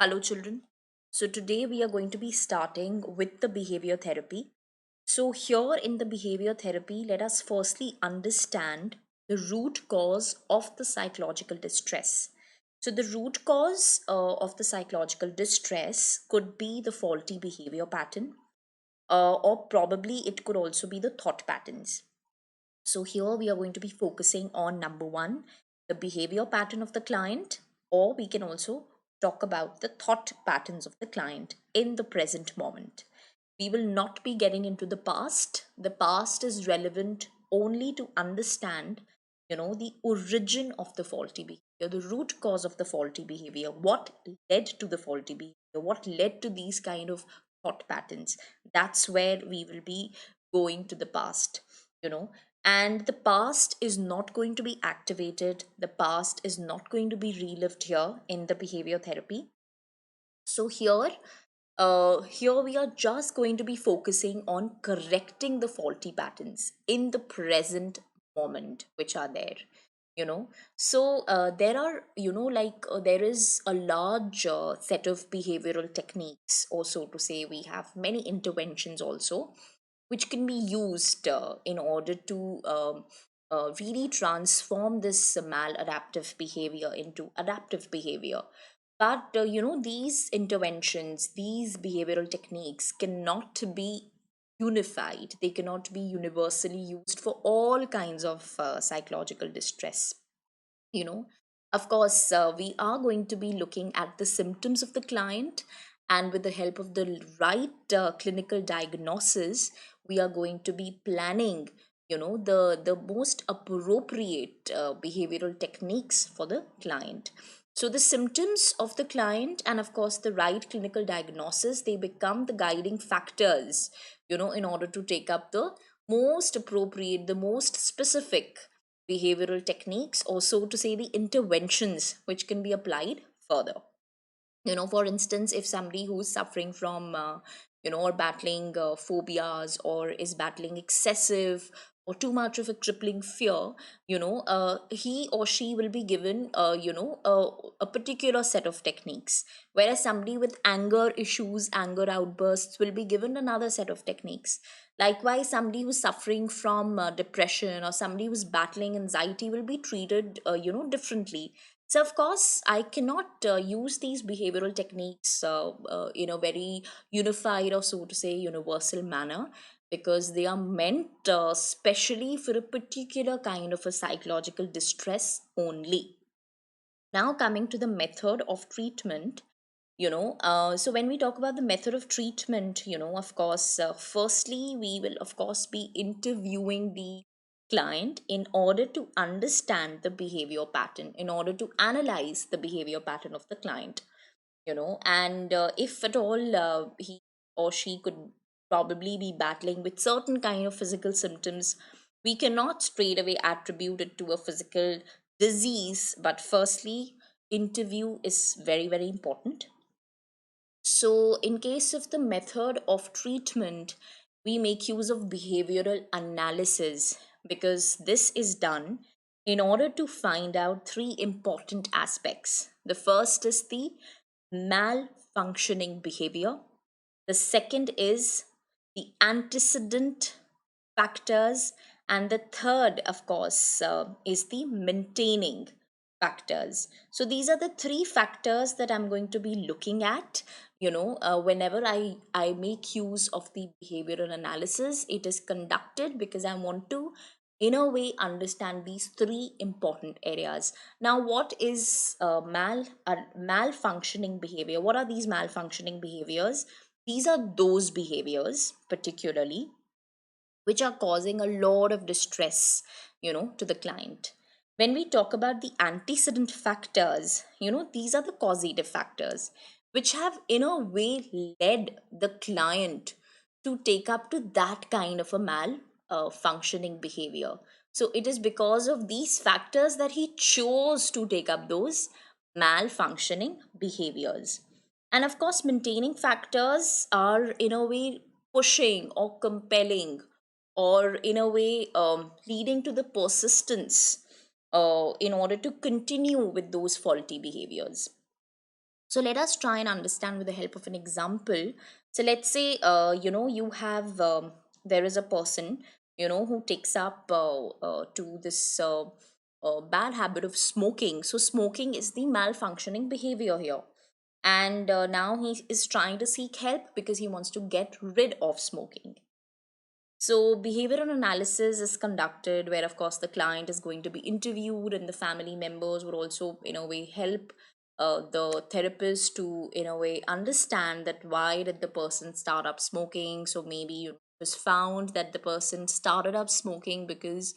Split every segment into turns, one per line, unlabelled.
Hello, children. So, today we are going to be starting with the behavior therapy. So, here in the behavior therapy, let us firstly understand the root cause of the psychological distress. So, the root cause of the psychological distress could be the faulty behavior pattern, or probably it could also be the thought patterns. So here we are going to be focusing on number one, the behavior pattern of the client, or we can also talk about the thought patterns of the client in the present moment. We will not be getting into the past. The past is relevant only to understand, the origin of the faulty behavior, the root cause of the faulty behavior, what led to the faulty behavior, what led to these kind of thought patterns. That's where we will be going to the past, you know and the past is not going to be activated, the past is not going to be relived here in the behavior therapy. So here we are just going to be focusing on correcting the faulty patterns in the present moment which are there. you know there are, there is a large set of behavioral techniques, or so to say we have many interventions also which can be used in order to really transform this maladaptive behavior into adaptive behavior. But these interventions, these behavioral techniques cannot be unified, they cannot be universally used for all kinds of psychological distress. you know of course, we are going to be looking at the symptoms of the client, and with the help of the right clinical diagnosis, we are going to be planning, the most appropriate behavioral techniques for the client. So the symptoms of the client, and of course the right clinical diagnosis, they become the guiding factors, in order to take up the most appropriate, the most specific behavioral techniques, or so to say the interventions which can be applied further. For instance, if somebody who's suffering from or battling phobias, or is battling excessive or too much of a crippling fear, he or she will be given a particular set of techniques, whereas somebody with anger issues, anger outbursts, will be given another set of techniques. Likewise, somebody who's suffering from depression, or somebody who's battling anxiety, will be treated differently. So, of course, I cannot use these behavioral techniques in a very unified, or so to say universal manner, because they are meant specially for a particular kind of a psychological distress only. Now, coming to the method of treatment, so when we talk about the method of treatment, of course, firstly, we will, of course, be interviewing the client in order to understand the behavior pattern, in order to analyze the behavior pattern of the client, and if at all he or she could probably be battling with certain kind of physical symptoms, we cannot straight away attribute it to a physical disease, but firstly, interview is very, very important. So, in case of the method of treatment, we make use of behavioral analysis, because this is done in order to find out three important aspects. The first is the malfunctioning behavior, the second is the antecedent factors, and the third, of course, is the maintaining factors. So these are the three factors that I'm going to be looking at. Whenever I make use of the behavioral analysis, it is conducted because I want to, in a way, understand these three important areas. Now, what is malfunctioning behavior? What are these malfunctioning behaviors? These are those behaviors, particularly, which are causing a lot of distress, to the client. When we talk about the antecedent factors, these are the causative factors which have, in a way, led the client to take up to that kind of a functioning behavior. So it is because of these factors that he chose to take up those malfunctioning behaviors. And of course, maintaining factors are, in a way, pushing or compelling, or in a way, leading to the persistence in order to continue with those faulty behaviors. So let us try and understand with the help of an example. So let's say, you have, there is a person, who takes up to this bad habit of smoking. So smoking is the malfunctioning behavior here. And now he is trying to seek help because he wants to get rid of smoking. So, behavioral analysis is conducted where, of course, the client is going to be interviewed, and the family members would also, in a way, help the therapist to, in a way, understand that why did the person start up smoking. So, maybe it was found that the person started up smoking because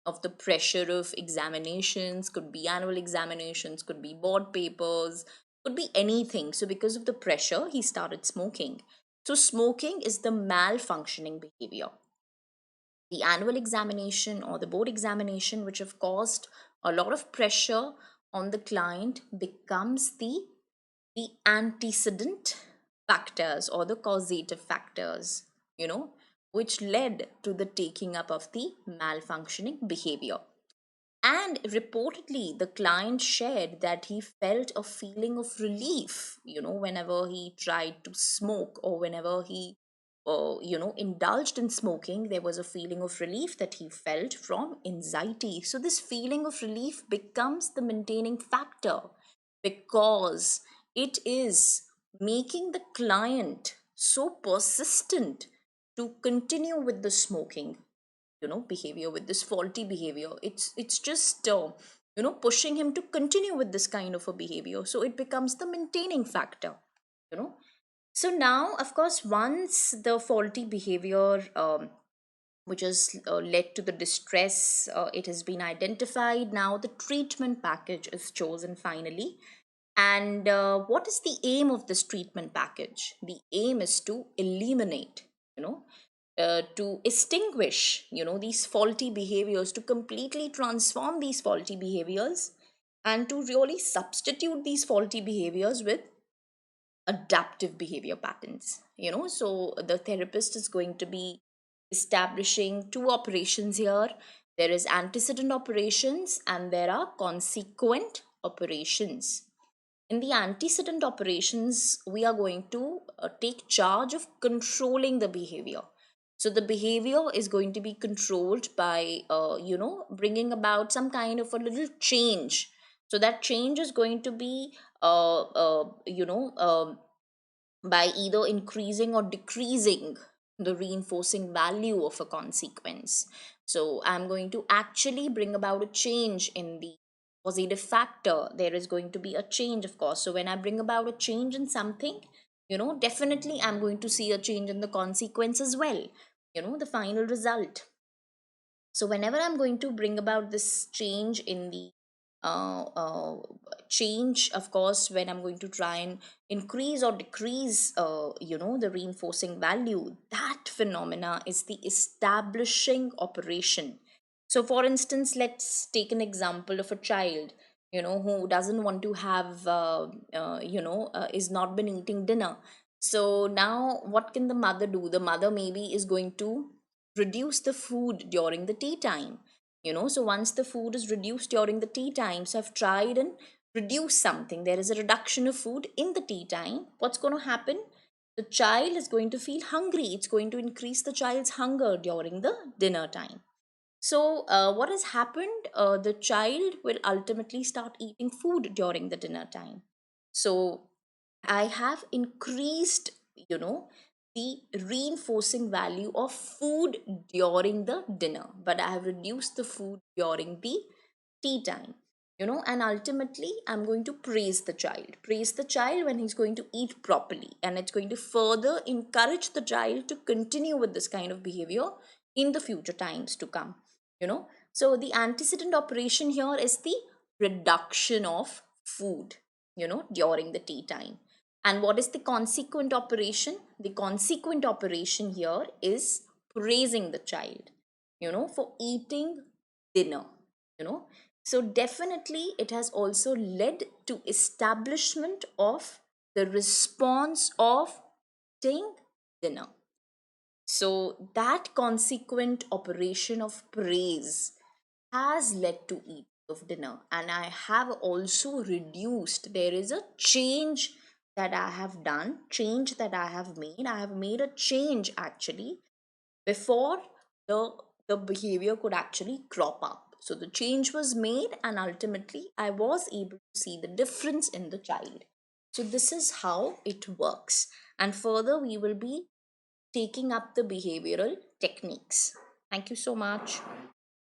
of the pressure of examinations, could be annual examinations, could be board papers, could be anything. So, because of the pressure, he started smoking. So, smoking is the malfunctioning behavior. The annual examination or the board examination, which have caused a lot of pressure on the client, becomes the antecedent factors or the causative factors, which led to the taking up of the malfunctioning behavior. And reportedly, the client shared that he felt a feeling of relief, whenever he tried to smoke, or whenever he, indulged in smoking, there was a feeling of relief that he felt from anxiety. So, this feeling of relief becomes the maintaining factor because it is making the client so persistent to continue with the smoking, behavior, with this faulty behavior. It's just pushing him to continue with this kind of a behavior, so it becomes the maintaining factor, you know so now, of course, once the faulty behavior, which has led to the distress, it has been identified. Now the treatment package is chosen finally. And what is the aim of this treatment package? The aim is to eliminate, to extinguish, these faulty behaviors, to completely transform these faulty behaviors, and to really substitute these faulty behaviors with adaptive behavior patterns. So the therapist is going to be establishing two operations here. There is antecedent operations and there are consequent operations. In the antecedent operations, we are going to take charge of controlling the behavior. So the behavior is going to be controlled by, bringing about some kind of a little change. So that change is going to be, by either increasing or decreasing the reinforcing value of a consequence. So I'm going to actually bring about a change in the positive factor. There is going to be a change, of course. So when I bring about a change in something, definitely I'm going to see a change in the consequence as well, the final result. So whenever I'm going to bring about this change in the uh, uh, change, of course, when I'm going to try and increase or decrease, the reinforcing value, that phenomena is the establishing operation. So for instance, let's take an example of a child, who doesn't want to have, is not been eating dinner. So now what can the mother do? The mother maybe is going to reduce the food during the tea time. So once the food is reduced during the tea time, so I've tried and reduced something, there is a reduction of food in the tea time. What's going to happen? The child is going to feel hungry. It's going to increase the child's hunger during the dinner time. So what has happened? The child will ultimately start eating food during the dinner time. So I have increased, the reinforcing value of food during the dinner, but I have reduced the food during the tea time. And ultimately, I'm going to praise the child when he's going to eat properly, and it's going to further encourage the child to continue with this kind of behavior in the future times to come. So the antecedent operation here is the reduction of food, during the tea time. And what is the consequent operation? The consequent operation here is praising the child, for eating dinner, you know. So definitely it has also led to establishment of the response of eating dinner. So that consequent operation of praise has led to eat. of dinner, and I have also reduced. There is a change that I have done, change that I have made. I have made a change actually before the the behavior could actually crop up. So the change was made, and ultimately I was able to see the difference in the child. So this is how it works, and further we will be taking up the behavioral techniques. Thank you so much.